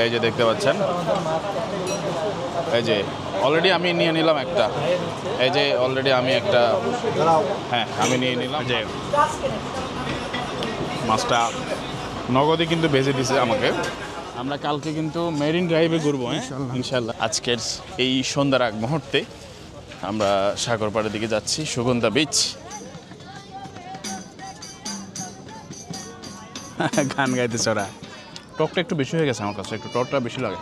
এই যে দেখতে পাচ্ছেন, এই যে অলরেডি আমি নিয়ে নিলাম একটা, এই যে অলরেডি আমি একটা, হ্যাঁ আমি নিয়ে নিলাম। যে মাছটা নগদে কিন্তু ভেজে দিছে আমাকে। আমরা কালকে কিন্তু মেরিন ড্রাইভে ঘুরবো, হ্যাঁ ইনশাল্লাহ। আজকের এই সন্ধ্যার আগ মুহূর্তে আমরা সাগর পাড়ের দিকে যাচ্ছি, সুগন্ধা বিচ। গান গাইতে চড়া, টকটা একটু বেশি হয়ে গেছে আমার কাছে, একটু টকটা বেশি লাগে।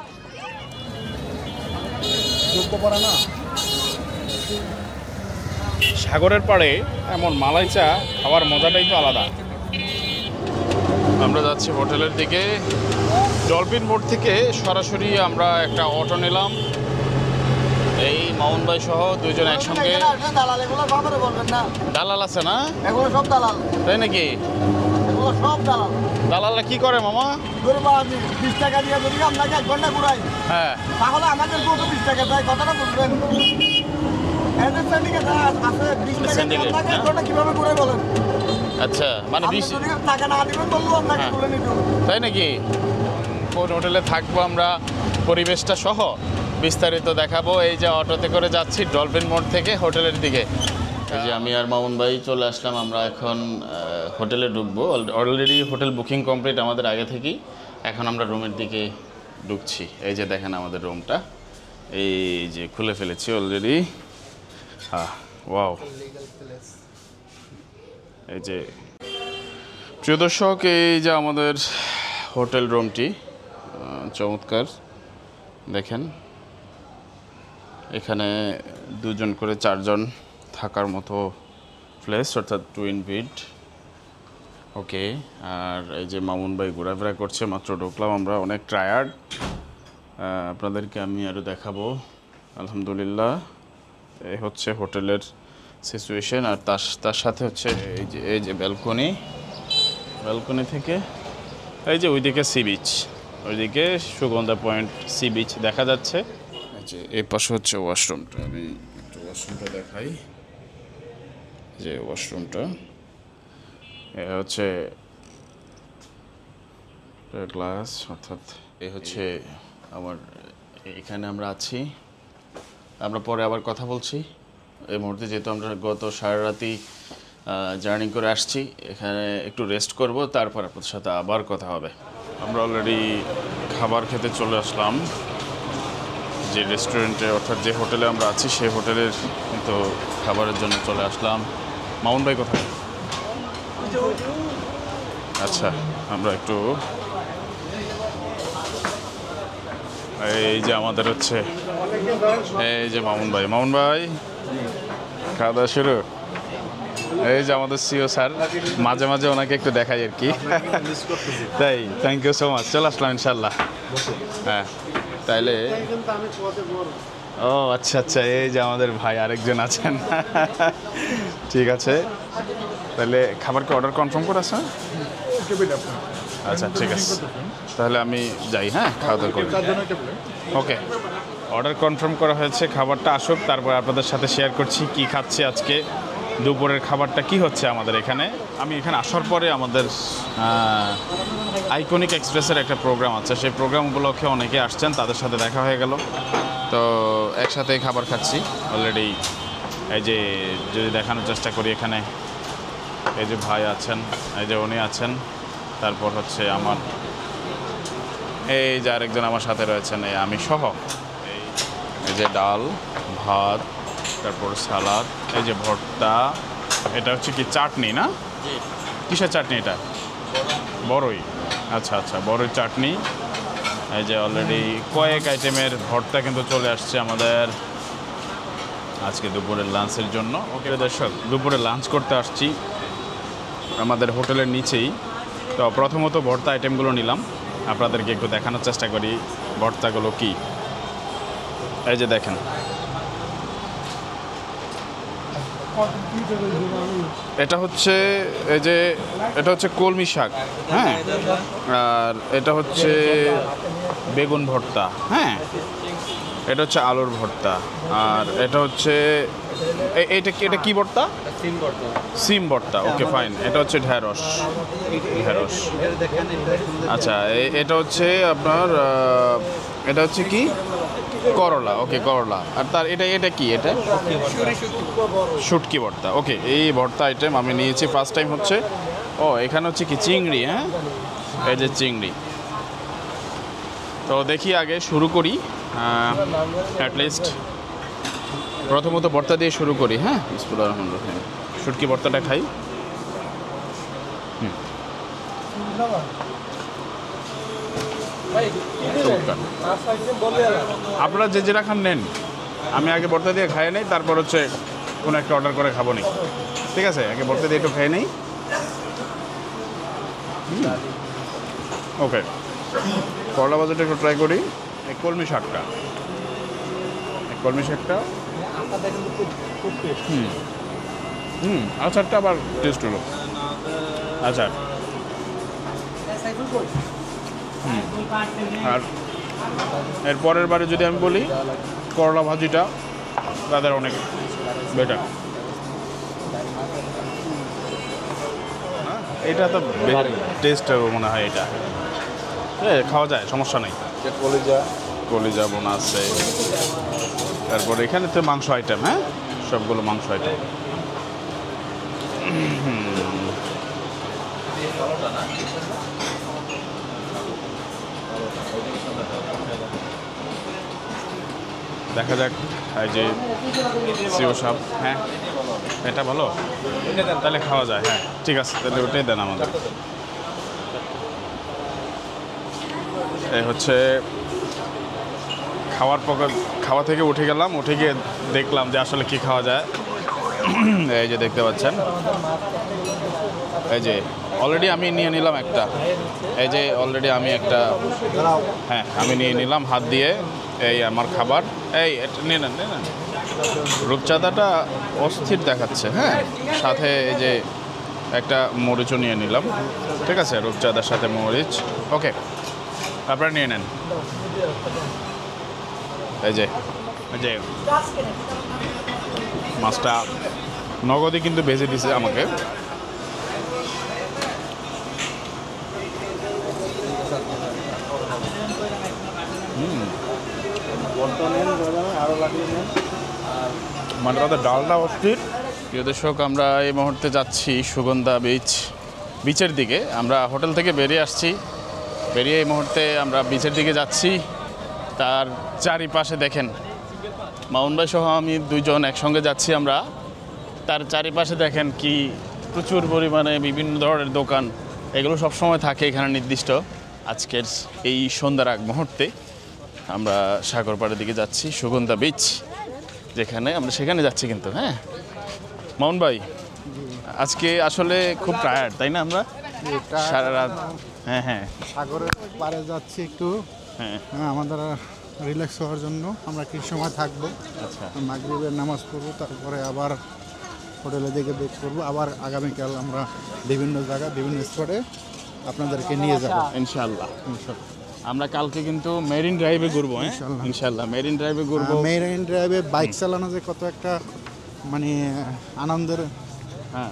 সাগরের পাড়ে এমন মালাই চা খাওয়ার মজাটাই তো আলাদা। আমরা যাচ্ছি হোটেলের দিকে। ডলফিন মোড় থেকে সরাসরি আমরা একটা অটো নিলাম, এই মামুন ভাই সহ দুইজন একসঙ্গে। দালাল আছে না? সব দালাল। তাই নাকি? সব দালাল। দালালরা কি করে মামা? 20 টাকা দিয়ে যদি আপনাকে 1 ঘন্টা ঘুরাই, হ্যাঁ, তাহলে আমাদের 20 টাকা দেয়। কথাটা বুঝবেন? কিভাবে ঘুরে বলেন? আচ্ছা, মানে টাকা না দিবেন বলবো আপনাকে তুলে নিতে। তাই নাকি? কোন হোটেলে থাকবো আমরা, পরিবেশটা সহ বিস্তারিত দেখাবো। এই যে অটোতে করে যাচ্ছি ডলফিন মোড় থেকে হোটেলের দিকে। এই যে আমি আর মামুন ভাই চলে আসলাম, আমরা এখন হোটেলে ঢুকবো। অলরেডি হোটেল বুকিং কমপ্লিট আমাদের আগে থেকেই। এখন আমরা রুমের দিকে ঢুকছি। এই যে দেখেন আমাদের রুমটা, এই যে খুলে ফেলেছি অলরেডি। হ্যাঁ, ওয়াও। এই যে প্রিয় দর্শক, এই যে আমাদের হোটেল রুমটি, চমৎকার। দেখেন এখানে দুজন করে 4 জন থাকার মতো প্লেস, অর্থাৎ টুইন বেড। ওকে, আর এই যে মামুন ভাই ঘোরাফেরা করছে, মাত্র ঢুকলাম আমরা, অনেক টায়ার্ড। আপনাদেরকে আমি আরও দেখাবো। আলহামদুলিল্লাহ, এই হচ্ছে হোটেলের সিচুয়েশন। আর তার সাথে হচ্ছে এই যে ব্যালকনি থেকে এই যে ওইদিকে সি বিচ, ওইদিকে সুগন্ধা পয়েন্ট সি বিচ দেখা যাচ্ছে। এই যে এই পাশে হচ্ছে ওয়াশরুমটা, আমি একটু ওয়াশরুমটা দেখাই। যে ওয়াশরুমটা হচ্ছে গ্লাস, অর্থাৎ এই হচ্ছে আমার, এখানে আমরা আছি। আমরা পরে আবার কথা বলছি। এই মুহূর্তে যেহেতু আমরা গত সারা রাতি জার্নি করে আসছি, এখানে একটু রেস্ট করব, তারপর আপনাদের সাথে আবার কথা হবে। আমরা অলরেডি খাবার খেতে চলে আসলাম যে রেস্টুরেন্টে, অর্থাৎ যে হোটেলে আমরা আছি সেই হোটেলের কিন্তু খাবারের জন্য চলে আসলাম। মামুন ভাই কোথায়? আচ্ছা, আমরা একটু, এই যে আমাদের হচ্ছে, এই যে মামুন ভাই খাওয়া দাওয়া শুরু। এই যে আমাদের সিও স্যার, মাঝে মাঝে ওনাকে একটু দেখাই আর কি। তাই, থ্যাংক ইউ সো মাচ। চলে আসলাম ইনশাল্লাহ। হ্যাঁ, তাইলে ও আচ্ছা আচ্ছা, এই যে আমাদের ভাই আরেকজন আছেন। ঠিক আছে, তাহলে খাবারকে অর্ডার কনফার্ম করে আছে? আচ্ছা ঠিক আছে, তাহলে আমি যাই। হ্যাঁ, খাওয়া দাওয়া করি। ওকে, অর্ডার কনফার্ম করা হয়েছে, খাবারটা আসুক, তারপর আপনাদের সাথে শেয়ার করছি কি খাচ্ছি আজকে, দুপুরের খাবারটা কি হচ্ছে আমাদের এখানে। আমি এখানে আসার পরে আমাদের আইকনিক এক্সপ্রেসের একটা প্রোগ্রাম আছে, সেই প্রোগ্রাম উপলক্ষে অনেকে আসছেন, তাদের সাথে দেখা হয়ে গেল, তো একসাথেই খাবার খাচ্ছি অলরেডি। এই যে যদি দেখানোর চেষ্টা করি, এখানে এই যে ভাই আছেন, এই যে উনি আছেন, তারপর হচ্ছে আমার এই যে আরেকজন আমার সাথে রয়েছেন, এই আমি সহ। এই যে ডাল ভাত, তারপর সালাদ, এই যে ভর্তা, এটা হচ্ছে কি চাটনি না? কিসের চাটনি এটা? বড়ই। আচ্ছা আচ্ছা, বড়ই চাটনি। এই যে অলরেডি কয়েক আইটেমের ভর্তা কিন্তু চলে আসছে আমাদের আজকে দুপুরের লাঞ্চের জন্য। ওকে দর্শক, দুপুরে লাঞ্চ করতে আসছি আমাদের হোটেলের নিচেই। তো প্রথমত ভর্তা আইটেমগুলো নিলাম, আপনাদেরকে একটু দেখানোর চেষ্টা করি ভর্তাগুলো কি। এই যে দেখেন, এটা হচ্ছে, এই যে এটা হচ্ছে কলমি শাক, হ্যাঁ, আর এটা হচ্ছে বেগুন ভর্তা, হ্যাঁ, এটা হচ্ছে আলুর ভর্তা, আর এটা হচ্ছে এটা কি ভর্তা? সিম ভর্তা, ওকে ফাইন। এটা হচ্ছে ঢেঁড়স। আচ্ছা, এটা হচ্ছে আপনার এটা হচ্ছে কি করলা, ওকে করলা। আর তার এটা কি? এটা শুটকি ভর্তা, ওকে। এই ভর্তা আইটেম আমি নিয়েছি ফার্স্ট টাইম হচ্ছে। ও এখানে হচ্ছে কি চিংড়ি, হ্যাঁ এই যে চিংড়ি। তো দেখি আগে শুরু করি, অ্যাটলিস্ট প্রথমত ভর্তা দিয়ে শুরু করি। হ্যাঁ, বিসমিল্লাহির রহমানির রহিম। শুটকি ভর্তাটা খাই। আপনারা যে যেটা খান নেন, আমি আগে ভর্তা দিয়ে খাই নেই, তারপর হচ্ছে কোনো একটা অর্ডার করে খাবো নি। ঠিক আছে, আগে ভর্তা দিয়ে একটু খাই নেই। ওকে, করলা ভাজাটা একটু ট্রাই করি। এই কলমি শাকটা আচারটা আবার টেস্ট হলো। আচ্ছা, আর এর পরের বারে যদি আমি বলি করলা ভাজিটা তাদের অনেক বেটার। এটা তো টেস্ট হবে মনে হয়। এটা খাওয়া যায়, সমস্যা নেই। কলিজা বোনা আছে। তারপরে এখানে তো মাংস আইটেম, হ্যাঁ সবগুলো মাংস আইটেম। দেখা যাক। এই যে সিও সাপ, হ্যাঁ এটা ভালো, তাহলে খাওয়া যায়। হ্যাঁ ঠিক আছে, তাহলে ওটাই দেন আমাদের। এই হচ্ছে খাওয়া থেকে উঠে গেলাম, উঠে গিয়ে দেখলাম যে আসলে কি খাওয়া যায়। এই যে দেখতে পাচ্ছেন, এই যে অলরেডি আমি নিয়ে নিলাম একটা। এই যে অলরেডি আমি একটা, হ্যাঁ আমি নিয়ে নিলাম হাত দিয়ে। এই আমার খাবার, এই নিয়ে নেন। রূপচাঁদাটা অস্থির দেখাচ্ছে, হ্যাঁ সাথে এই যে একটা মরিচও নিয়ে নিলাম। ঠিক আছে, রূপচাঁদার সাথে মরিচ, ওকে আপনারা নিয়ে নেন। এই যে মাছটা নগদই কিন্তু ভেজে দিছে আমাকে। মানে তাদের ডালটা অস্থির। প্রিয় দর্শক, আমরা এই মুহূর্তে যাচ্ছি সুগন্ধা বিচের দিকে। আমরা হোটেল থেকে বেরিয়ে আসছি, বেরিয়ে এই মুহূর্তে আমরা বিচের দিকে যাচ্ছি। তার চারিপাশে দেখেন, মামুন ভাই সহ আমি দুইজন একসঙ্গে যাচ্ছি আমরা। তার চারিপাশে দেখেন কি প্রচুর পরিমাণে বিভিন্ন ধরনের দোকান, এগুলো সবসময় থাকে এখানে নির্দিষ্ট। আজকের এই সন্ধ্যার আগ মুহূর্তে আমরা সাগর পাড়ের দিকে যাচ্ছি, সুগন্ধা বিচ যেখানে, আমরা সেখানে যাচ্ছি কিন্তু। হ্যাঁ মামুন ভাই, আজকে আসলে খুব টায়ার্ড, তাই না? আমরা সারা রাত, হ্যাঁ সাগরের পাড়ে যাচ্ছি একটু, হ্যাঁ আমাদের রিল্যাক্স হওয়ার জন্য। আমরা কিছু সময় থাকবো, আচ্ছা মাগরিবের নামাজ পড়বো, তারপরে আবার হোটেলের দিকে বেক করবো। আবার আগামীকাল আমরা বিভিন্ন জায়গা, বিভিন্ন স্পটে আপনাদেরকে নিয়ে যাবো ইনশাআল্লাহ। আমরা কালকে কিন্তু মেরিন ড্রাইভে ঘুরবো। হ্যাঁ ইনশাআল্লাহ মেরিন ড্রাইভে ঘুরবো। মেরিন ড্রাইভে বাইক চালানো যে কত একটা মানে আনন্দের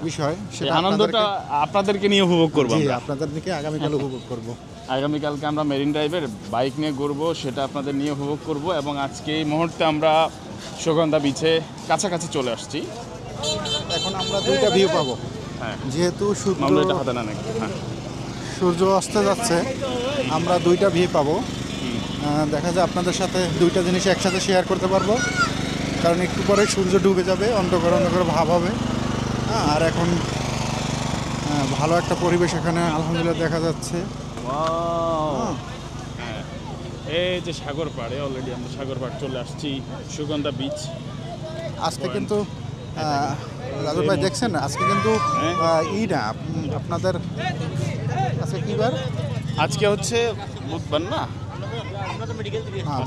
বিষয়, সেটা আনন্দটা আপনাদেরকে নিয়ে উপভোগ করবো। আপনাদেরকে আগামীকাল উপভোগ করবো। আগামীকালকে আমরা মেরিন ড্রাইভের বাইক নিয়ে ঘুরবো, সেটা আপনাদের নিয়ে উপভোগ করব। এবং আজকে এই মুহূর্তে আমরা সুগন্ধা বিচে কাছাকাছি চলে আসছি। এখন আমরা দুইটা ভিউ পাবো, হ্যাঁ যেহেতু হাতে না নাকি, হ্যাঁ সূর্য অস্তে যাচ্ছে, আমরা দুইটা ভিউ পাবো। দেখা যায় আপনাদের সাথে দুইটা জিনিস একসাথে শেয়ার করতে পারবো, কারণ একটু পরে সূর্য ডুবে যাবে, অন্ধকার ভাব হবে। আর এখন ভালো একটা পরিবেশ এখানে আলহামদুলিল্লাহ দেখা যাচ্ছে। এই যে সাগর পাড়ে, অলরেডি আমরা সাগর পাড় চলে আসছি, সুগন্ধা বিচ। আজকে কিন্তু রাজু ভাই দেখছেন, আজকে কিন্তু না আপনাদের আজকে কি বার? আজকে হচ্ছে বুধবার না? হ্যাঁ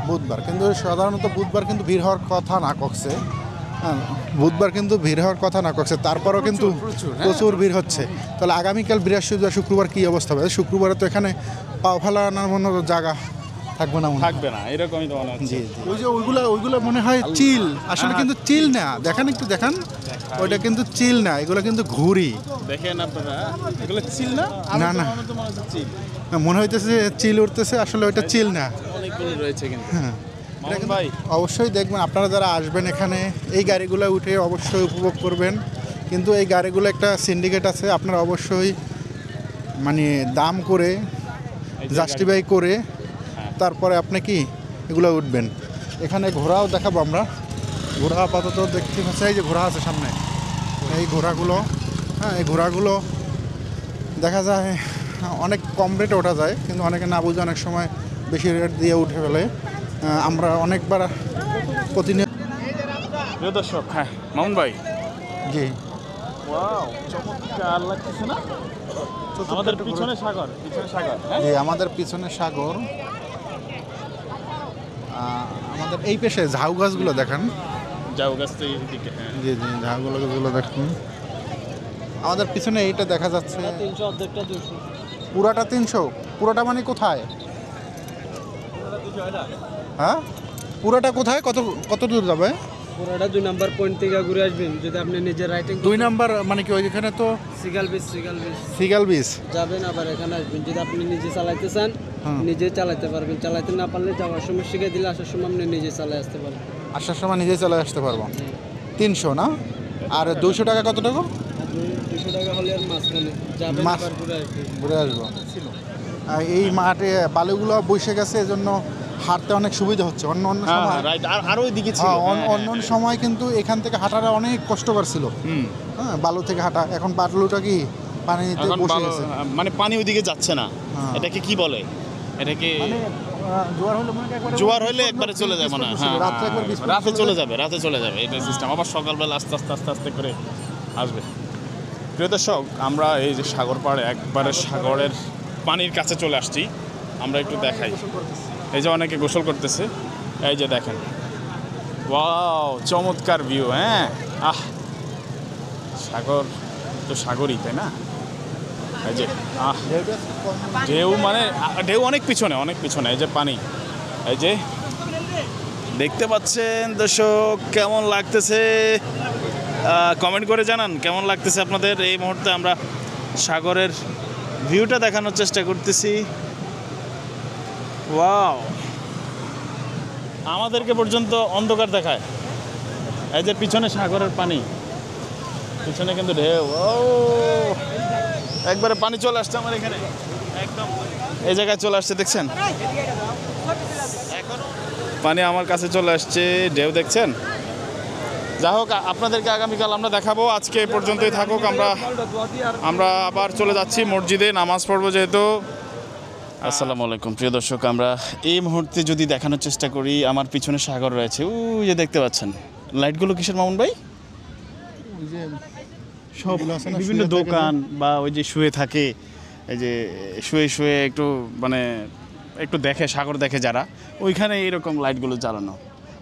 বুধবার, কিন্তু সাধারণত বুধবার কিন্তু ভিড় হওয়ার কথা না কক্সে। হ্যাঁ বুধবার কিন্তু ভিড় হওয়ার কথা না কক্সে, তারপরেও কিন্তু প্রচুর ভিড় হচ্ছে। তাহলে আগামীকাল বৃহস্পতিবার শুক্রবার কী অবস্থা হবে? শুক্রবারে তো এখানে পাও ফেলানোর মতো জায়গা থাকবে না মনে হয়। থাকবে না, এরকমই তো মনে হচ্ছে। জি জি, ওই যে ওইগুলো মনে হয় চিল, আসলে কিন্তু চিল না। দেখেন একটু দেখান, ওইটা কিন্তু চিল না, এগুলো কিন্তু ঘুড়ি। দেখেন আপনারা, এগুলো চিল না? না, না। আমার তো মনে হচ্ছে চিল। মনে হইতেছে চিল উঠতেছে, আসলে ওইটা চিল না। অনেকগুলো রয়েছে কিন্তু। হ্যাঁ, মামুন ভাই, অবশ্যই দেখবেন আপনারা যারা আসবেন এখানে, এই গাড়িগুলো উঠে অবশ্যই উপভোগ করবেন। কিন্তু এই গাড়িগুলো একটা সিন্ডিকেট আছে, আপনারা অবশ্যই মানে দাম করে এই যে জাস্টিফাই করে তারপরে আপনি কি এগুলো উঠবেন। এখানে ঘোড়াও দেখাবো আমরা, ঘোড়া আপাতত দেখতে পাচ্ছি, এই যে ঘোড়া আছে সামনে, এই ঘোড়াগুলো, হ্যাঁ এই ঘোড়াগুলো দেখা যায় অনেক কম রেটে ওঠা যায়, কিন্তু অনেকে না বুঝে অনেক সময় বেশি রেট দিয়ে উঠে ফেলে। আমরা অনেকবার প্রতিনিয়ত। প্রিয় দর্শক, হ্যাঁ মামুন ভাই, জি, ওয়াও, চমৎকার লাগতেছে না? আমাদের পিছনে সাগর, পিছনে সাগর। হ্যাঁ, জি, আমাদের পিছনে সাগর। আমাদের এই পেশে ঝাউ গাছগুলো দেখান। যাও গাছ তো এইদিকে। হ্যাঁ, জি জি, ঝাউ গাছগুলো দেখুন। আমাদের পিছনে এইটা দেখা যাচ্ছে। 300 অর্ধেকটা 200। পুরাটা 300? পুরাটা মানে কোথায়? হ্যাঁ, পুরাটা কোথায়? কত কত দূর যাবে? পুরোটা 2 নাম্বার পয়েন্ট থেকে ঘুরে আসবেন, যদি আপনি নিজে রাইটিং 2 নাম্বার মানে কি ওইখানে তো সিগাল বিচ সিগাল বিচ যাবেন, আবার এখানে আসবেন। যদি আপনি নিজে চালাইতে চান নিজে চালাতে পারবেন, চালাতে না পারলে যাওয়ার সময় শিখে দিলে আসার সময় আপনি নিজে চালাই আসতে পারবেন। আসার সময় নিজে চলে আসতে পারবো। 300 না? আর 200 টাকা কত টাকা? 200 টাকা হলে আর মাঝখানে যাবেন, মাছ- আবার ঘুরে আসবেন। ঘুরে আসবো। আর এই মাঠে বালুগুলো বসে গেছে, এজন্য হাঁটতে অনেক সুবিধা হচ্ছে। অন্য অন্য হ্যাঁ, সময় রাইট। আর ওইদিকে ছিল। হ্যাঁ, হ্যাঁ, অন্য অন্য সময় কিন্তু এখান থেকে হাঁটাটা অনেক কষ্টকর ছিল। হুম। হ্যাঁ, বালু থেকে হাঁটা। এখন বালুটা কি পানিতে এখন বসে ভালো, গেছে। মানে পানি ওইদিকে যাচ্ছে না। হ্যাঁ। এটাকে কি বলে? এটাকে মানে জোয়ার হলে মনে হয় একবারে জোয়ার হইলে একবারে চলে যাবে না। হ্যাঁ, রাত্রে একবার বিস্ফোরণ রাতে চলে যাবে, রাতে চলে যাবে। এটা সিস্টেম। আবার সকালবেলা আস্তে আস্তে আস্তে আস্তে করে আসবে। প্রিয় দর্শক, আমরা এই যে সাগর পাড়ে একবারে সাগরের পানির কাছে চলে আসছি। আমরা একটু দেখাই। এই যে অনেকে গোসল করতেছে, এই যে দেখেন, ওয়াও, চমৎকার ভিউ। হ্যাঁ, আহ, সাগর তো সাগরই, তাই না? এই যে ঢেউ, মানে ঢেউ অনেক পিছনে, অনেক পিছনে। এই যে পানি, এই যে দেখতে পাচ্ছেন দর্শক, কেমন লাগতেছে কমেন্ট করে জানান কেমন লাগতেছে আপনাদের। এই মুহূর্তে আমরা সাগরের ভিউটা দেখানোর চেষ্টা করতেছি। ওয়াও, আমাদেরকে পর্যন্ত অন্ধকার দেখায়। এই যে পিছনে সাগরের পানি, পিছনে কিন্তু ঢেউ। ও, একবারে পানি চলে আসছে আমার এখানে, একদম এই জায়গায় চলে আসছে, দেখছেন? পানি আমার কাছে চলে আসছে, ঢেউ দেখছেন? যাই হোক, আপনাদেরকে আগামীকাল আমরা দেখাবো। আজকে এই পর্যন্তই থাকুক। আমরা আবার চলে যাচ্ছি মসজিদে, নামাজ পড়বো যেহেতু। আসসালামু আলাইকুম প্রিয় দর্শক, আমরা এই মুহূর্তে যদি দেখানোর চেষ্টা করি, আমার পিছনে সাগর রয়েছে, ওই যে দেখতে পাচ্ছেন। লাইটগুলো কিসের মামুন ভাই? সব বিভিন্ন দোকান বা ওই যে শুয়ে থাকে, এই যে শুয়ে শুয়ে একটু মানে একটু দেখে, সাগর দেখে যারা, ওইখানে এইরকম লাইটগুলো জ্বালানো।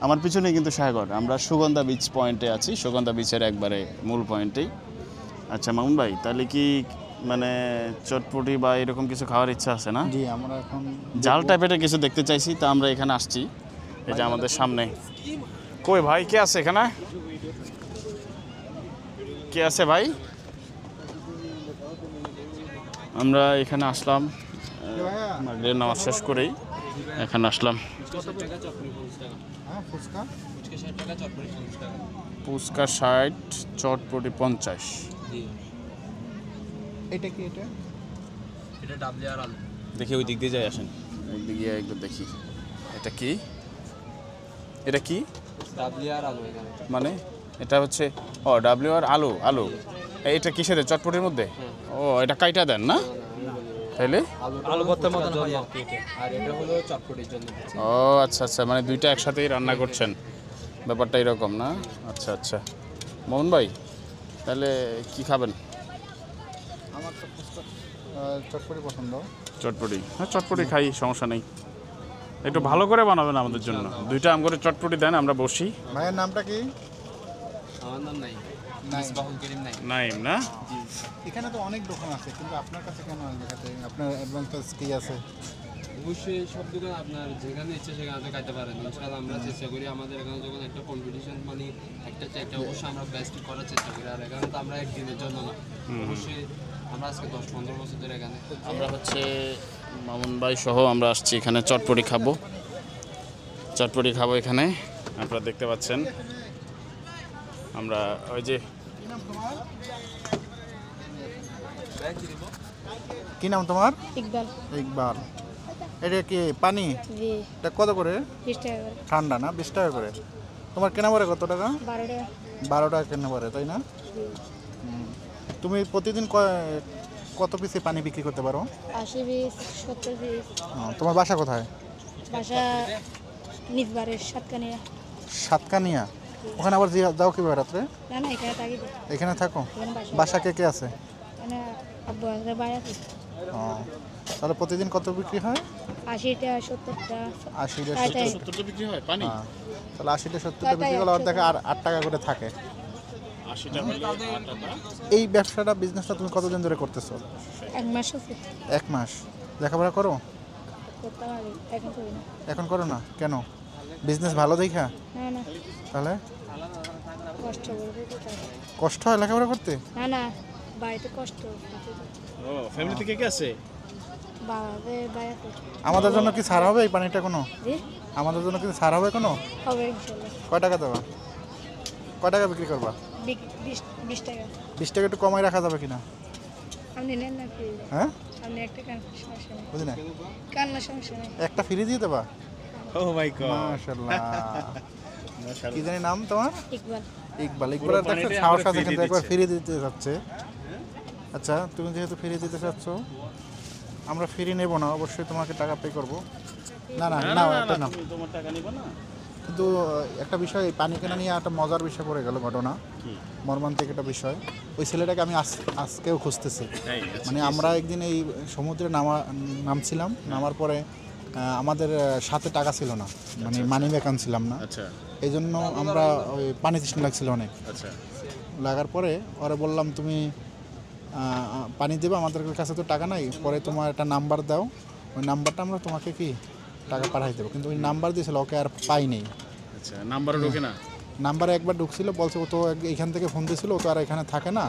আমার পিছনে কিন্তু সাগর। আমরা সুগন্ধা বিচ পয়েন্টে আছি, সুগন্ধা বিচের একবারে মূল পয়েন্টেই। আচ্ছা মামুন ভাই, তাহলে কি মানে চটপটি বা এরকম কিছু খাওয়ার ইচ্ছা আছে না? জি, আমরা এখন জাল টাইপের কিছু দেখতে চাইছি, তা আমরা এখানে আসছি। এই যে আমাদের সামনে। কই ভাই, কে আছে এখানে? কে আছে ভাই? আমরা এখানে আসলাম মাগরিবের নামাজ শেষ করেই এখানে আসলাম। ফুচকা ফুচকা 60, চটপটি 50। এটা কি? এটা ডাবলি আর আলু। দেখি ওই দিক দিয়ে যাই, আসেন ওই দিক দিয়ে একটু দেখি। এটা কি? এটা কি ডাবলি আর আলু এখানে। মানে? এটা হচ্ছে ও ডাব্লিউ আর আলু। আলু এটা কিসের? চটপটির মধ্যে? ও, এটা কাইটা দেন না তাইলে? আলু ভর্তার মতন হয় আর কি এটা। আর এটা হলো চটপটির জন্য। ও আচ্ছা আচ্ছা, মানে দুইটা একসাথেই রান্না করছেন, ব্যাপারটা এরকম না? আচ্ছা আচ্ছা। মোহন ভাই, তাহলে কি খাবেন? আমার তো ফুচকা চটপটি পছন্দ। চটপটি? হ্যাঁ, চটপটি খাই, সমস্যা নেই। একটু ভালো করে বানাবেন আমাদের জন্য। দুইটা আম করে চটপটি দেন, আমরা বসি। ভাইয়ের নামটা কি? আমার নাম নাই, মিসবাহুল করিম নাই। নাইম না? এখানে তো অনেক দোকান আছে, কিন্তু আপনার কাছে কেন দেখাতে? আপনার অ্যাডভান্স কি আছে? অবশ্যই সব দোকান আপনার যেখানে ইচ্ছে সেখানে খাইতে পারেন। ইনশাআল্লাহ আমরা চেষ্টা করি আমাদের এখানে যখন একটা কম্পিটিশন মানে একটা অবশ্যই আমরা বেস্ট করার চেষ্টা করি। আর এখানে তো আমরা একদিনের জন্য না, অবশ্যই আমরা আজকে 10-15 বছর ধরে এখানে। আমরা হচ্ছে মামুন ভাই সহ আমরা আসছি এখানে চটপটি খাবো এখানে। আপনারা দেখতে পাচ্ছেন আমরা ওই যে কি নাম তোমার? ইকবাল। ইকবাল। এটা কি পানি? জি। এটা কত করে? 20 টাকা করে। ঠান্ডা না? 20 টাকা করে। তোমার কেনা পড়ে কত টাকা? 12 টাকা। 12 টাকা কেনা পড়ে, তাই না? তুমি প্রতিদিন কত পিসে পানি বিক্রি করতে পারো? 80 পিস, 70 পিস। তোমার বাসা কোথায়? বাসা নিজবাড়ির সাতকানিয়া। সাতকানিয়া? ওখানে আবার যাও কিভাবে রাত্রে? না না, এখানে থাকি তো। এখানে থাকো? এখানে বাসা কে কে আছে? এখানে আব্বু আছে, ভাই আছে। তাহলে প্রতিদিন কত বিক্রি হয়? 80 টাকা, 70 টাকা। 80 টা 70 টা বিক্রি হয় পানি। তাহলে 80 টা 70 টা বিক্রি করলে অর্ধেক আর 8 টাকা করে থাকে। 80 টাকা হলে 8 টাকা। এই ব্যবসাটা বিজনেসটা তুমি কতদিন ধরে করতেছো? 1 মাস হচ্ছে। 1 মাস। লেখাপড়া করো? করতাম আগে, এখন করি না। এখন করো না কেন? বিজনেস ভালো দেখা? না না, তাহলে কষ্ট করবে তো তাই। কষ্ট হয় লেখাপড়া করতে? না না, বাড়িতে কষ্ট। ও ফ্যামিলি থেকে কে আছে? বাবা, ভাই আছে। আমাদের জন্য কি ছাড় হবে এই পানিটা কোনো? জি, আমাদের জন্য কি ছাড় হবে কোনো? হবে ইনশাআল্লাহ। কয় টাকা দেবা? কয় টাকা বিক্রি করবা? 20 টাকা। 20 টাকা একটু কমাই রাখা যাবে কিনা? আপনি নেন না ফ্রি। হ্যাঁ, আপনি একটা সমস্যা নেই। বুঝি না। কান্না সমস্যা নেই। একটা ফ্রি দিয়ে দেবা? ও মাই গড মাশাআল্লাহ। কি জানি নাম তোমার? ইকবাল। ইকবাল। ইকবালের দেখো সাহস আছে কিন্তু একবার ফ্রি দিতে যাচ্ছে। আচ্ছা, তুমি যেহেতু ফ্রি দিতে চাচ্ছ, আমরা ফ্রি নেব না, অবশ্যই তোমাকে টাকা পে করব। না না না, এটা না। তোমার টাকা নিব না। কিন্তু একটা বিষয়, এই পানি কেনা নিয়ে একটা মজার বিষয় পড়ে গেল, ঘটনা মর্মান্তিক একটা বিষয়। ওই ছেলেটাকে আমি আজকেও খুঁজতেছি। মানে আমরা একদিন এই সমুদ্রে নামছিলাম, নামার পরে আমাদের সাথে টাকা ছিল না, মানে মানি ব্যাগ আনছিলাম না। আচ্ছা এই জন্য আমরা ওই পানি তৃষ্ণা লাগছিল অনেক। আচ্ছা, লাগার পরে ওরা বললাম তুমি পানি দেবে, আমাদের কাছে তো টাকা নাই, পরে তোমার একটা নাম্বার দাও, ওই নাম্বারটা আমরা তোমাকে কি টাকা পাঠাই দেবো। কিন্তু ওই নাম্বার দিয়েছিল, ওকে আর পাই নেই। আচ্ছা, নাম্বারে ঢোকে না? নাম্বারে একবার ঢুকছিল, বলছে ও তো এইখান থেকে ফোন দিয়েছিল, ও তো আর এখানে থাকে না,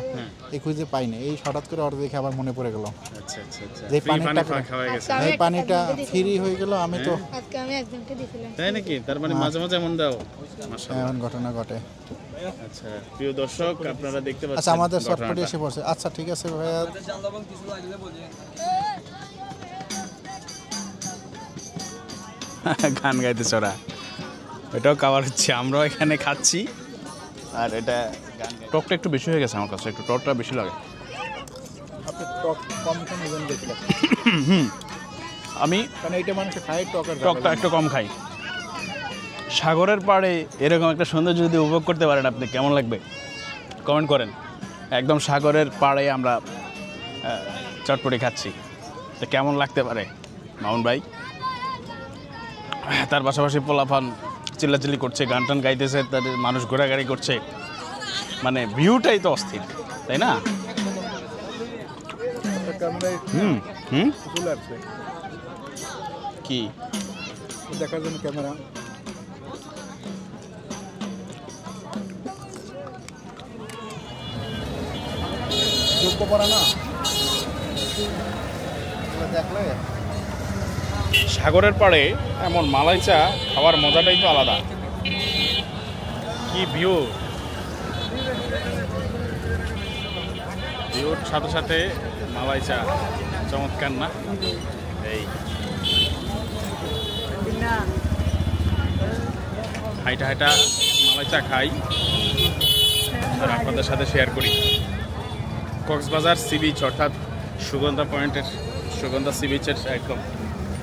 এই খুঁজে পাইনি। এই হঠাৎ করে ওর দেখে আবার মনে পড়ে গেল আচ্ছা আচ্ছা আচ্ছা, যে পানি পানিটা খাওয়া গেছে। এই পানিটা ফ্রি হয়ে গেল। আমি তো আজকে আমি একজনকে দিয়েছিলাম। তাই নাকি? তার মানে মাঝে মাঝে এমন দাও? মাশাআল্লাহ। এমন ঘটনা ঘটে। আচ্ছা প্রিয় দর্শক, আপনারা দেখতে পাচ্ছেন আচ্ছা, আমাদের চটপটি ঘটনাটা। এসে পড়ছে। আচ্ছা ঠিক আছে ভাইয়া, গান গাইতেছ ওরা, এটাও খাবার হচ্ছে, আমরাও এখানে খাচ্ছি। আর এটা টকটা একটু বেশি হয়ে গেছে আমার কাছে, একটু টকটা বেশি লাগে। আপনি টক কম খান এই জন্য দেখলাম। আমি কারণ এইটা মানুষ খায় টকটা একটু কম খাই। সাগরের পাড়ে এরকম একটা সৌন্দর্য যদি উপভোগ করতে পারেন আপনি, কেমন লাগবে কমেন্ট করেন। একদম সাগরের পাড়ে আমরা চটপটি খাচ্ছি, তো কেমন লাগতে পারে মামুন ভাই? তার পাশাপাশি পোলাপান চিল্লাচিল্লি করছে, গান টান গাইতেছে, তাদের মানুষ ঘোরাঘুরি করছে, মানে ভিউটাই তো অস্থির, তাই না? হুম হুম, কি দেখার জন্য ক্যামেরা। যোগ্য পড়া না দেখলে। সাগরের পাড়ে এমন মালাই চা খাওয়ার মজাটাই তো আলাদা। কি ভিউ, ভিউর সাথে সাথে মালাই চা, চমৎকার না? এই হাইটা হাইটা মালাই চা খাই আর আপনাদের সাথে শেয়ার করি। কক্সবাজার সি বিচ, অর্থাৎ সুগন্ধা সি বিচের একদম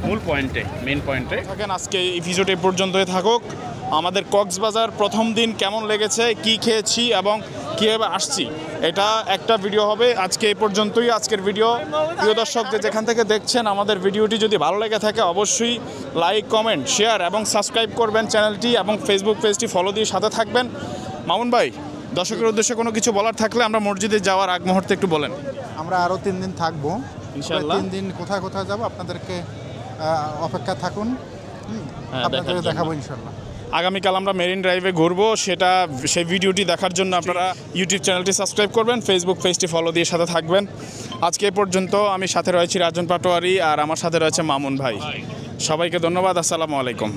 মূল পয়েন্টে, মেন পয়েন্টে থাকেন। আজকে এই ভিডিওটি পর্যন্তই থাকুক। আমাদের কক্সবাজার প্রথম দিন কেমন লেগেছে, কি খেয়েছি এবং কীভাবে আসছি, এটা একটা ভিডিও হবে। আজকে এই পর্যন্তই আজকের ভিডিও। প্রিয় দর্শক, যেখান থেকে দেখছেন আমাদের ভিডিওটি যদি ভালো লেগে থাকে অবশ্যই লাইক, কমেন্ট, শেয়ার এবং সাবস্ক্রাইব করবেন চ্যানেলটি, এবং ফেসবুক পেজটি ফলো দিয়ে সাথে থাকবেন। মামুন ভাই, দর্শকের উদ্দেশ্যে কোনো কিছু বলার থাকলে আমরা মসজিদে যাওয়ার আগ মুহূর্তে একটু বলেন। আমরা আরও 3 দিন থাকবো ইনশাআল্লাহ। 3 দিন কোথায় কোথায় যাবো আপনাদেরকে অপেক্ষা থাকুন, হ্যাঁ, আপনাদের দেখার জন্য। দেখাবো ইনশাল্লাহ। আগামীকাল আমরা মেরিন ড্রাইভে ঘুরবো, সেই ভিডিওটি দেখার জন্য আপনারা ইউটিউব চ্যানেলটি সাবস্ক্রাইব করবেন, ফেসবুক পেজটি ফলো দিয়ে সাথে থাকবেন। আজকে এ পর্যন্ত। আমি সাথে রয়েছি রাজন পাটোয়ারি, আর আমার সাথে রয়েছে মামুন ভাই। সবাইকে ধন্যবাদ। আসসালামু আলাইকুম।